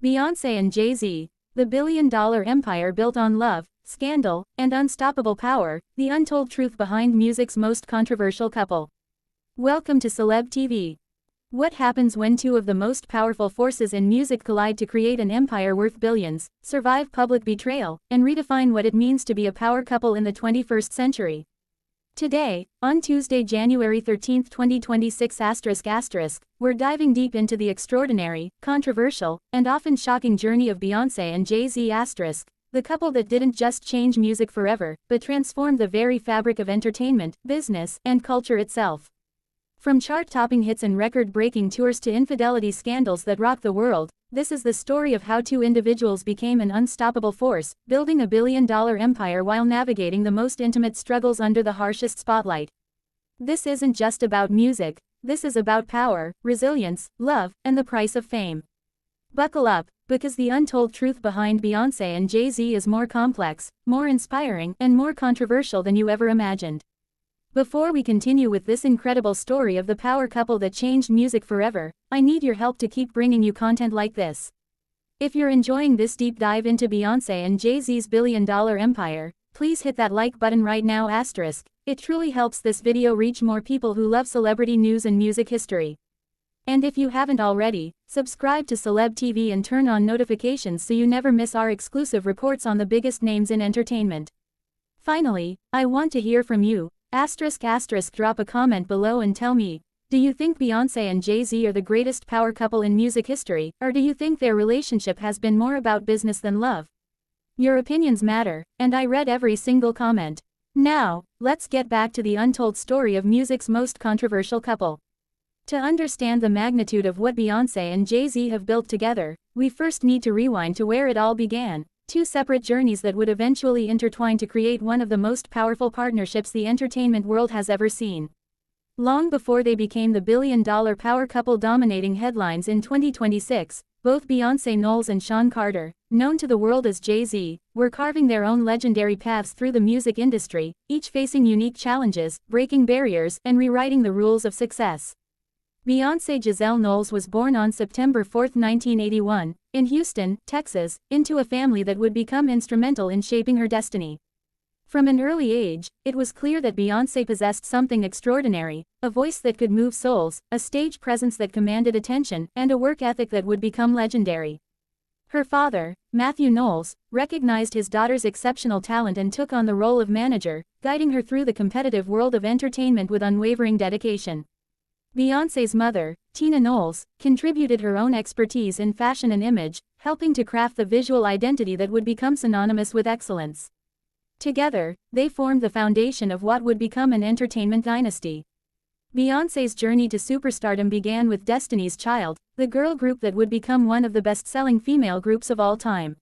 Beyoncé and Jay-Z, the billion-dollar empire built on love, scandal, and unstoppable power, the untold truth behind music's most controversial couple. Welcome to Celeb TV. What happens when two of the most powerful forces in music collide to create an empire worth billions, survive public betrayal, and redefine what it means to be a power couple in the 21st century? Today, on Tuesday, January 13, 2026 ***, we're diving deep into the extraordinary, controversial, and often shocking journey of Beyoncé and Jay-Z ***, the couple that didn't just change music forever, but transformed the very fabric of entertainment, business, and culture itself. From chart-topping hits and record-breaking tours to infidelity scandals that rock the world, this is the story of how two individuals became an unstoppable force, building a billion-dollar empire while navigating the most intimate struggles under the harshest spotlight. This isn't just about music, this is about power, resilience, love, and the price of fame. Buckle up, because the untold truth behind Beyoncé and Jay-Z is more complex, more inspiring, and more controversial than you ever imagined. Before we continue with this incredible story of the power couple that changed music forever, I need your help to keep bringing you content like this. If you're enjoying this deep dive into Beyoncé and Jay-Z's billion-dollar empire, please hit that like button right now ***. It truly helps this video reach more people who love celebrity news and music history. And if you haven't already, subscribe to Celeb TV and turn on notifications so you never miss our exclusive reports on the biggest names in entertainment. Finally, I want to hear from you. Drop a comment below and tell me, do you think Beyoncé and Jay-Z are the greatest power couple in music history, or do you think their relationship has been more about business than love? Your opinions matter, and I read every single comment. Now, let's get back to the untold story of music's most controversial couple. To understand the magnitude of what Beyoncé and Jay-Z have built together, we first need to rewind to where it all began. Two separate journeys that would eventually intertwine to create one of the most powerful partnerships the entertainment world has ever seen. Long before they became the billion-dollar power couple dominating headlines in 2026, both Beyoncé Knowles and Sean Carter, known to the world as Jay-Z, were carving their own legendary paths through the music industry, each facing unique challenges, breaking barriers, and rewriting the rules of success. Beyoncé Giselle Knowles was born on September 4, 1981, in Houston, Texas, into a family that would become instrumental in shaping her destiny. From an early age, it was clear that Beyoncé possessed something extraordinary, a voice that could move souls, a stage presence that commanded attention, and a work ethic that would become legendary. Her father, Matthew Knowles, recognized his daughter's exceptional talent and took on the role of manager, guiding her through the competitive world of entertainment with unwavering dedication. Beyoncé's mother, Tina Knowles, contributed her own expertise in fashion and image, helping to craft the visual identity that would become synonymous with excellence. Together, they formed the foundation of what would become an entertainment dynasty. Beyoncé's journey to superstardom began with Destiny's Child, the girl group that would become one of the best-selling female groups of all time.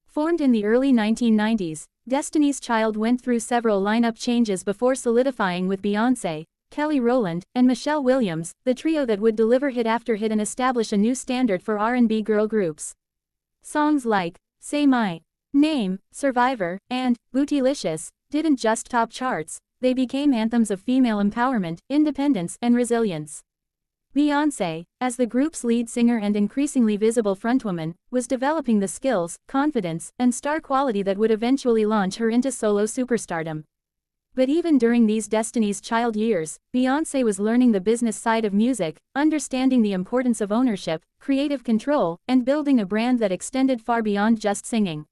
Formed in the early 1990s, Destiny's Child went through several lineup changes before solidifying with Beyoncé, Kelly Rowland, and Michelle Williams, the trio that would deliver hit after hit and establish a new standard for R&B girl groups. Songs like Say My Name, Survivor, and Bootylicious didn't just top charts, they became anthems of female empowerment, independence, and resilience. Beyoncé, as the group's lead singer and increasingly visible frontwoman, was developing the skills, confidence, and star quality that would eventually launch her into solo superstardom. But even during these Destiny's Child years, Beyoncé was learning the business side of music, understanding the importance of ownership, creative control, and building a brand that extended far beyond just singing.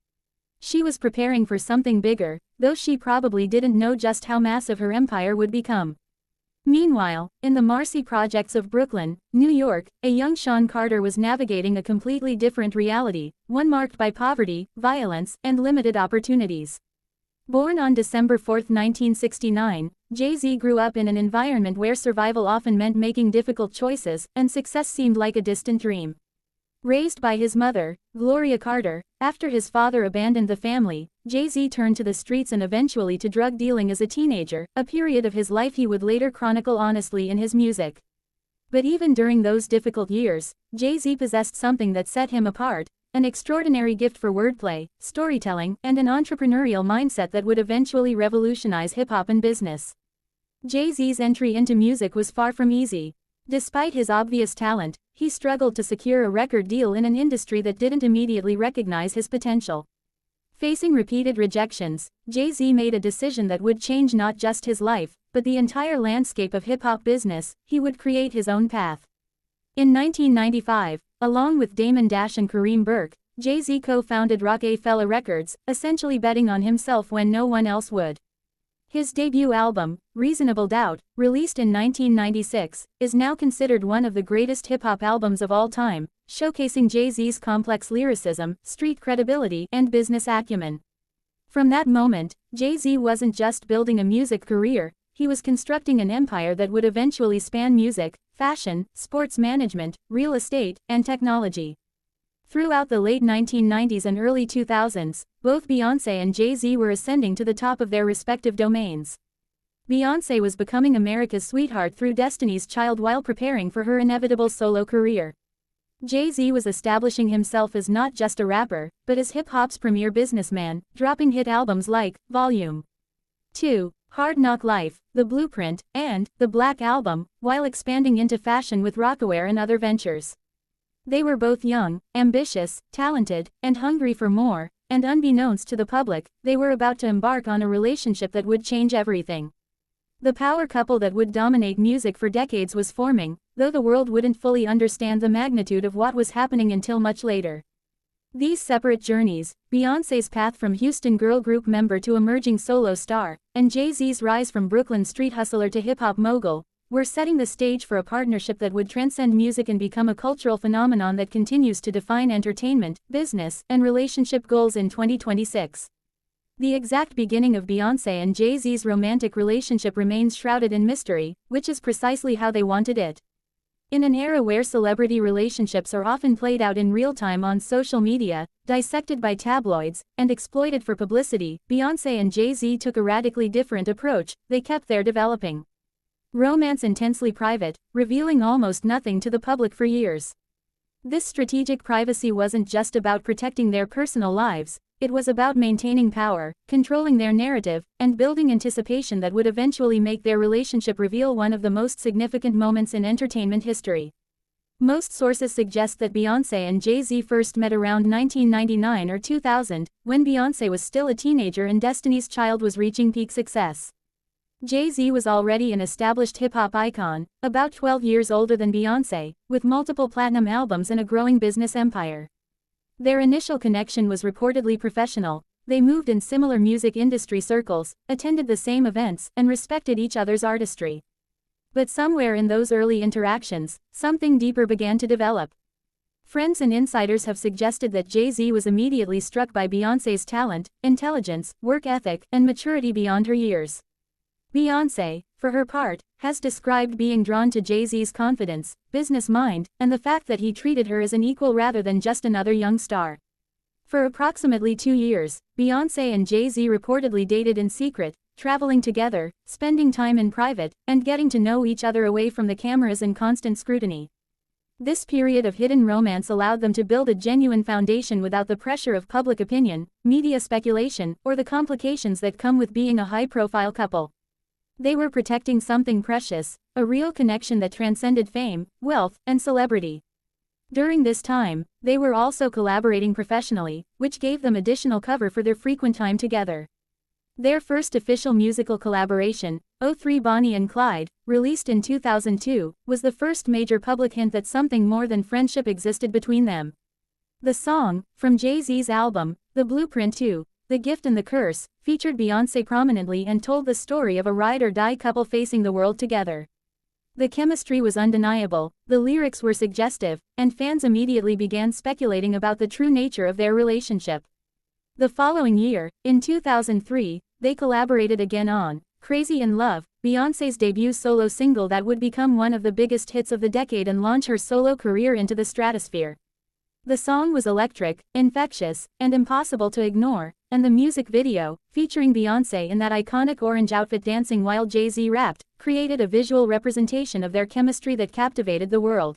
She was preparing for something bigger, though she probably didn't know just how massive her empire would become. Meanwhile, in the Marcy projects of Brooklyn, New York, a young Sean Carter was navigating a completely different reality, one marked by poverty, violence, and limited opportunities. Born on December 4, 1969, Jay-Z grew up in an environment where survival often meant making difficult choices, and success seemed like a distant dream. Raised by his mother, Gloria Carter, after his father abandoned the family, Jay-Z turned to the streets and eventually to drug dealing as a teenager, a period of his life he would later chronicle honestly in his music. But even during those difficult years, Jay-Z possessed something that set him apart, an extraordinary gift for wordplay, storytelling, and an entrepreneurial mindset that would eventually revolutionize hip-hop and business. Jay-Z's entry into music was far from easy. Despite his obvious talent, he struggled to secure a record deal in an industry that didn't immediately recognize his potential. Facing repeated rejections, Jay-Z made a decision that would change not just his life, but the entire landscape of hip-hop business. He would create his own path. In 1995, along with Damon Dash and Kareem Burke, Jay-Z co-founded Rockefeller Records, essentially betting on himself when no one else would. His debut album, Reasonable Doubt, released in 1996, is now considered one of the greatest hip-hop albums of all time, showcasing Jay-Z's complex lyricism, street credibility, and business acumen. From that moment, Jay-Z wasn't just building a music career, he was constructing an empire that would eventually span music, fashion, sports management, real estate, and technology. Throughout the late 1990s and early 2000s, both Beyoncé and Jay-Z were ascending to the top of their respective domains. Beyoncé was becoming America's sweetheart through Destiny's Child while preparing for her inevitable solo career. Jay-Z was establishing himself as not just a rapper, but as hip-hop's premier businessman, dropping hit albums like Volume 2, Hard Knock Life, The Blueprint, and The Black Album, while expanding into fashion with Rocawear and other ventures. They were both young, ambitious, talented, and hungry for more, and unbeknownst to the public, they were about to embark on a relationship that would change everything. The power couple that would dominate music for decades was forming, though the world wouldn't fully understand the magnitude of what was happening until much later. These separate journeys, Beyoncé's path from Houston girl group member to emerging solo star, and Jay-Z's rise from Brooklyn street hustler to hip-hop mogul, were setting the stage for a partnership that would transcend music and become a cultural phenomenon that continues to define entertainment, business, and relationship goals in 2026. The exact beginning of Beyoncé and Jay-Z's romantic relationship remains shrouded in mystery, which is precisely how they wanted it. In an era where celebrity relationships are often played out in real time on social media, dissected by tabloids, and exploited for publicity, Beyoncé and Jay-Z took a radically different approach. They kept their developing romance intensely private, revealing almost nothing to the public for years. This strategic privacy wasn't just about protecting their personal lives, it was about maintaining power, controlling their narrative, and building anticipation that would eventually make their relationship reveal one of the most significant moments in entertainment history. Most sources suggest that Beyoncé and Jay-Z first met around 1999 or 2000, when Beyoncé was still a teenager and Destiny's Child was reaching peak success. Jay-Z was already an established hip-hop icon, about 12 years older than Beyoncé, with multiple platinum albums and a growing business empire. Their initial connection was reportedly professional. They moved in similar music industry circles, attended the same events, and respected each other's artistry. But somewhere in those early interactions, something deeper began to develop. Friends and insiders have suggested that Jay-Z was immediately struck by Beyoncé's talent, intelligence, work ethic, and maturity beyond her years. Beyoncé, for her part, has described being drawn to Jay-Z's confidence, business mind, and the fact that he treated her as an equal rather than just another young star. For approximately 2 years, Beyoncé and Jay-Z reportedly dated in secret, traveling together, spending time in private, and getting to know each other away from the cameras and constant scrutiny. This period of hidden romance allowed them to build a genuine foundation without the pressure of public opinion, media speculation, or the complications that come with being a high-profile couple. They were protecting something precious, a real connection that transcended fame, wealth, and celebrity. During this time, they were also collaborating professionally, which gave them additional cover for their frequent time together. Their first official musical collaboration, '03 Bonnie and Clyde, released in 2002, was the first major public hint that something more than friendship existed between them. The song, from Jay-Z's album, The Blueprint 2, The Gift and the Curse, featured Beyoncé prominently and told the story of a ride-or-die couple facing the world together. The chemistry was undeniable, the lyrics were suggestive, and fans immediately began speculating about the true nature of their relationship. The following year, in 2003, they collaborated again on Crazy in Love, Beyoncé's debut solo single that would become one of the biggest hits of the decade and launch her solo career into the stratosphere. The song was electric, infectious, and impossible to ignore, and the music video, featuring Beyoncé in that iconic orange outfit dancing while Jay-Z rapped, created a visual representation of their chemistry that captivated the world.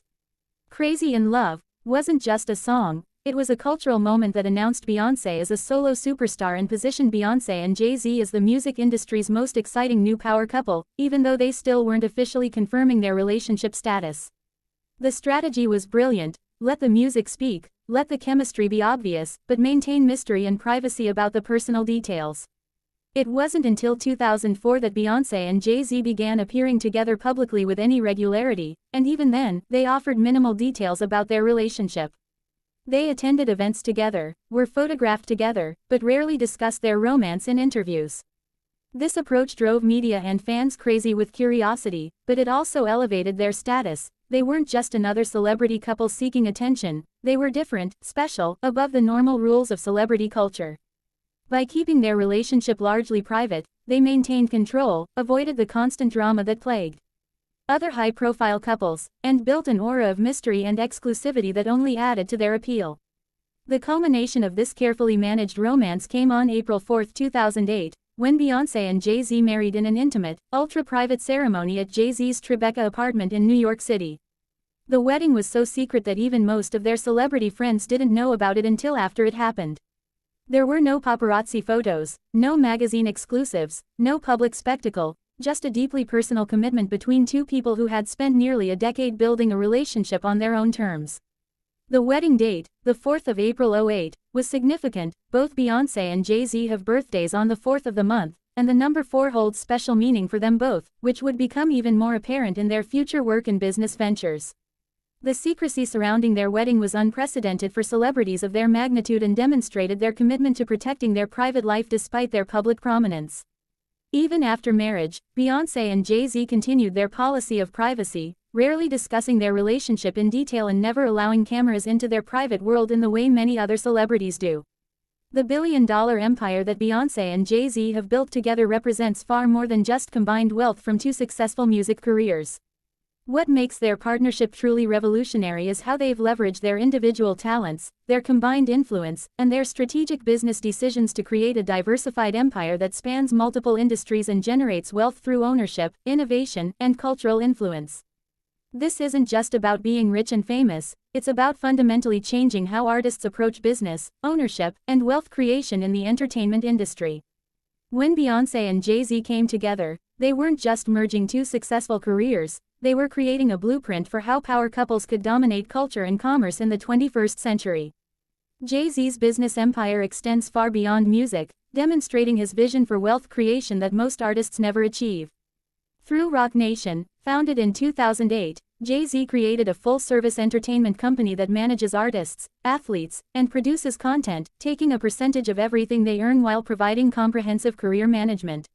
Crazy in Love wasn't just a song, It was a cultural moment that announced Beyoncé as a solo superstar and positioned Beyoncé and Jay-Z as the music industry's most exciting new power couple, even though they still weren't officially confirming their relationship status. The strategy was brilliant: let the music speak, let the chemistry be obvious, but maintain mystery and privacy about the personal details. It wasn't until 2004 that Beyoncé and Jay-Z began appearing together publicly with any regularity, and even then, they offered minimal details about their relationship. They attended events together, were photographed together, but rarely discussed their romance in interviews. This approach drove media and fans crazy with curiosity, but it also elevated their status. They weren't just another celebrity couple seeking attention, they were different, special, above the normal rules of celebrity culture. By keeping their relationship largely private, they maintained control, avoided the constant drama that plagued other high-profile couples, and built an aura of mystery and exclusivity that only added to their appeal. The culmination of this carefully managed romance came on April 4, 2008, when Beyoncé and Jay-Z married in an intimate, ultra-private ceremony at Jay-Z's Tribeca apartment in New York City. The wedding was so secret that even most of their celebrity friends didn't know about it until after it happened. There were no paparazzi photos, no magazine exclusives, no public spectacle, just a deeply personal commitment between two people who had spent nearly a decade building a relationship on their own terms. The wedding date, the 4th of April 2008, was significant. Both Beyoncé and Jay-Z have birthdays on the 4th of the month, and the number 4 holds special meaning for them both, which would become even more apparent in their future work and business ventures. The secrecy surrounding their wedding was unprecedented for celebrities of their magnitude and demonstrated their commitment to protecting their private life despite their public prominence. Even after marriage, Beyoncé and Jay-Z continued their policy of privacy, rarely discussing their relationship in detail and never allowing cameras into their private world in the way many other celebrities do. The billion-dollar empire that Beyoncé and Jay-Z have built together represents far more than just combined wealth from two successful music careers. What makes their partnership truly revolutionary is how they've leveraged their individual talents, their combined influence, and their strategic business decisions to create a diversified empire that spans multiple industries and generates wealth through ownership, innovation, and cultural influence. This isn't just about being rich and famous, it's about fundamentally changing how artists approach business, ownership, and wealth creation in the entertainment industry. When Beyoncé and Jay-Z came together, they weren't just merging two successful careers, they were creating a blueprint for how power couples could dominate culture and commerce in the 21st century. Jay-Z's business empire extends far beyond music, demonstrating his vision for wealth creation that most artists never achieve. Through Roc Nation, founded in 2008, Jay-Z created a full-service entertainment company that manages artists, athletes, and produces content, taking a percentage of everything they earn while providing comprehensive career management.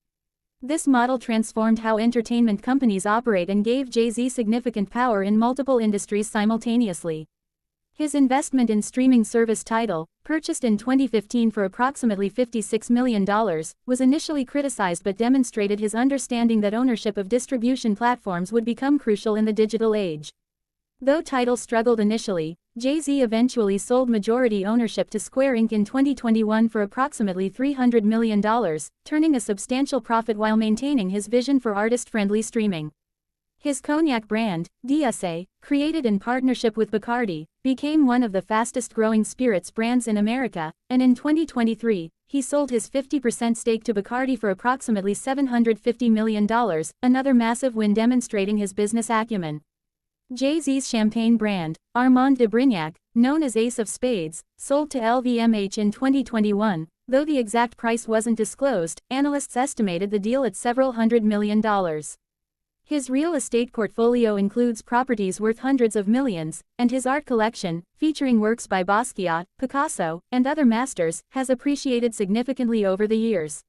This model transformed how entertainment companies operate and gave Jay-Z significant power in multiple industries simultaneously. His investment in streaming service Tidal, purchased in 2015 for approximately $56 million, was initially criticized but demonstrated his understanding that ownership of distribution platforms would become crucial in the digital age. Though Tidal struggled initially, Jay-Z eventually sold majority ownership to Square Inc. in 2021 for approximately $300 million, turning a substantial profit while maintaining his vision for artist-friendly streaming. His cognac brand, DSA, created in partnership with Bacardi, became one of the fastest-growing spirits brands in America, and in 2023, he sold his 50% stake to Bacardi for approximately $750 million, another massive win demonstrating his business acumen. Jay-Z's champagne brand, Armand de Brignac, known as Ace of Spades, sold to LVMH in 2021, though the exact price wasn't disclosed. Analysts estimated the deal at several $100 million. His real estate portfolio includes properties worth hundreds of millions, and his art collection, featuring works by Basquiat, Picasso, and other masters, has appreciated significantly over the years.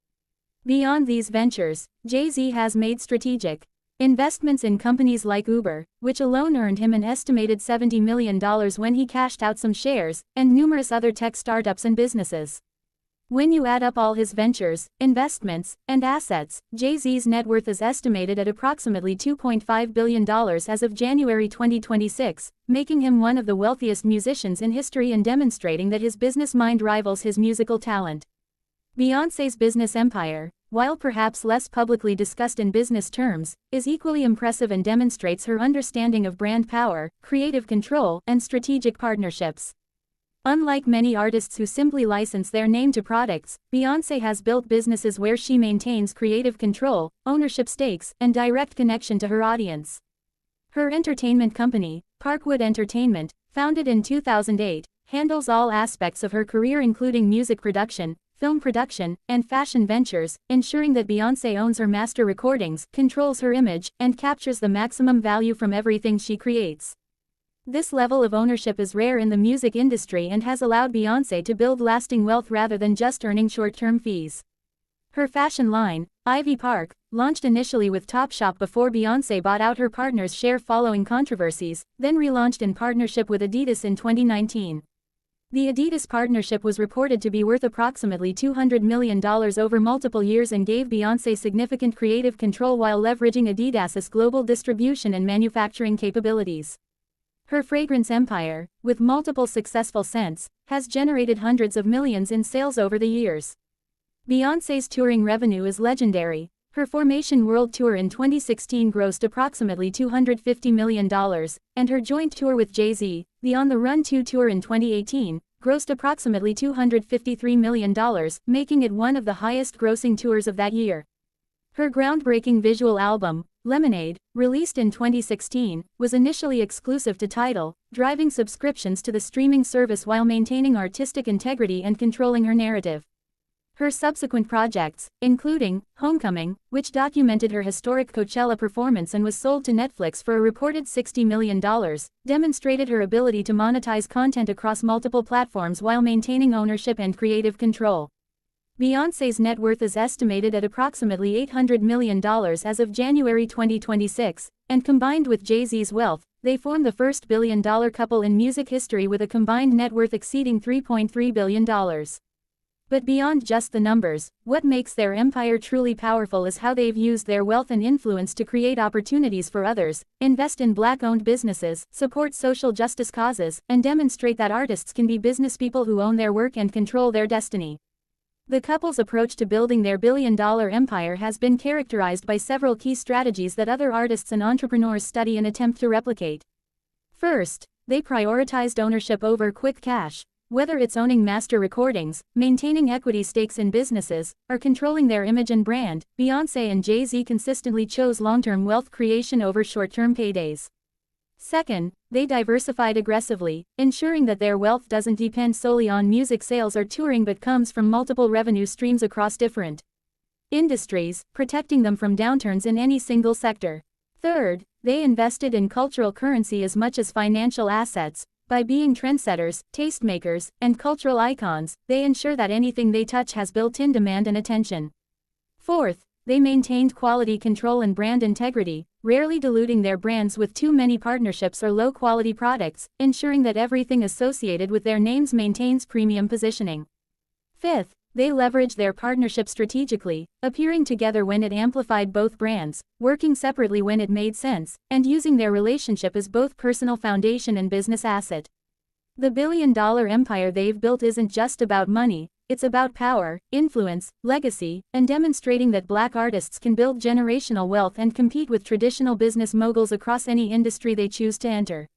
Beyond these ventures, Jay-Z has made strategic investments in companies like Uber, which alone earned him an estimated $70 million when he cashed out some shares, and numerous other tech startups and businesses. When you add up all his ventures, investments, and assets, Jay-Z's net worth is estimated at approximately $2.5 billion as of January 2026, making him one of the wealthiest musicians in history and demonstrating that his business mind rivals his musical talent. Beyoncé's business empire, while perhaps less publicly discussed in business terms, is equally impressive and demonstrates her understanding of brand power, creative control, and strategic partnerships. Unlike many artists who simply license their name to products, Beyoncé has built businesses where she maintains creative control, ownership stakes, and direct connection to her audience. Her entertainment company, Parkwood Entertainment, founded in 2008, handles all aspects of her career including music production, film production, and fashion ventures, ensuring that Beyoncé owns her master recordings, controls her image, and captures the maximum value from everything she creates. This level of ownership is rare in the music industry and has allowed Beyoncé to build lasting wealth rather than just earning short-term fees. Her fashion line, Ivy Park, launched initially with Topshop before Beyoncé bought out her partner's share following controversies, then relaunched in partnership with Adidas in 2019. The Adidas partnership was reported to be worth approximately $200 million over multiple years and gave Beyoncé significant creative control while leveraging Adidas's global distribution and manufacturing capabilities. Her fragrance empire, with multiple successful scents, has generated hundreds of millions in sales over the years. Beyoncé's touring revenue is legendary. Her Formation World Tour in 2016 grossed approximately $250 million, and her joint tour with Jay-Z, the On the Run 2 tour in 2018, grossed approximately $253 million, making it one of the highest-grossing tours of that year. Her groundbreaking visual album, Lemonade, released in 2016, was initially exclusive to Tidal, driving subscriptions to the streaming service while maintaining artistic integrity and controlling her narrative. Her subsequent projects, including Homecoming, which documented her historic Coachella performance and was sold to Netflix for a reported $60 million, demonstrated her ability to monetize content across multiple platforms while maintaining ownership and creative control. Beyoncé's net worth is estimated at approximately $800 million as of January 2026, and combined with Jay-Z's wealth, they form the first billion-dollar couple in music history with a combined net worth exceeding $3.3 billion. But beyond just the numbers, what makes their empire truly powerful is how they've used their wealth and influence to create opportunities for others, invest in Black-owned businesses, support social justice causes, and demonstrate that artists can be businesspeople who own their work and control their destiny. The couple's approach to building their billion-dollar empire has been characterized by several key strategies that other artists and entrepreneurs study and attempt to replicate. First, they prioritized ownership over quick cash. Whether it's owning master recordings, maintaining equity stakes in businesses, or controlling their image and brand, Beyoncé and Jay-Z consistently chose long-term wealth creation over short-term paydays. Second, they diversified aggressively, ensuring that their wealth doesn't depend solely on music sales or touring but comes from multiple revenue streams across different industries, protecting them from downturns in any single sector. Third, they invested in cultural currency as much as financial assets. By being trendsetters, tastemakers, and cultural icons, they ensure that anything they touch has built-in demand and attention. Fourth, they maintained quality control and brand integrity, rarely diluting their brands with too many partnerships or low-quality products, ensuring that everything associated with their names maintains premium positioning. Fifth, they leveraged their partnership strategically, appearing together when it amplified both brands, working separately when it made sense, and using their relationship as both personal foundation and business asset. The billion-dollar empire they've built isn't just about money, it's about power, influence, legacy, and demonstrating that Black artists can build generational wealth and compete with traditional business moguls across any industry they choose to enter.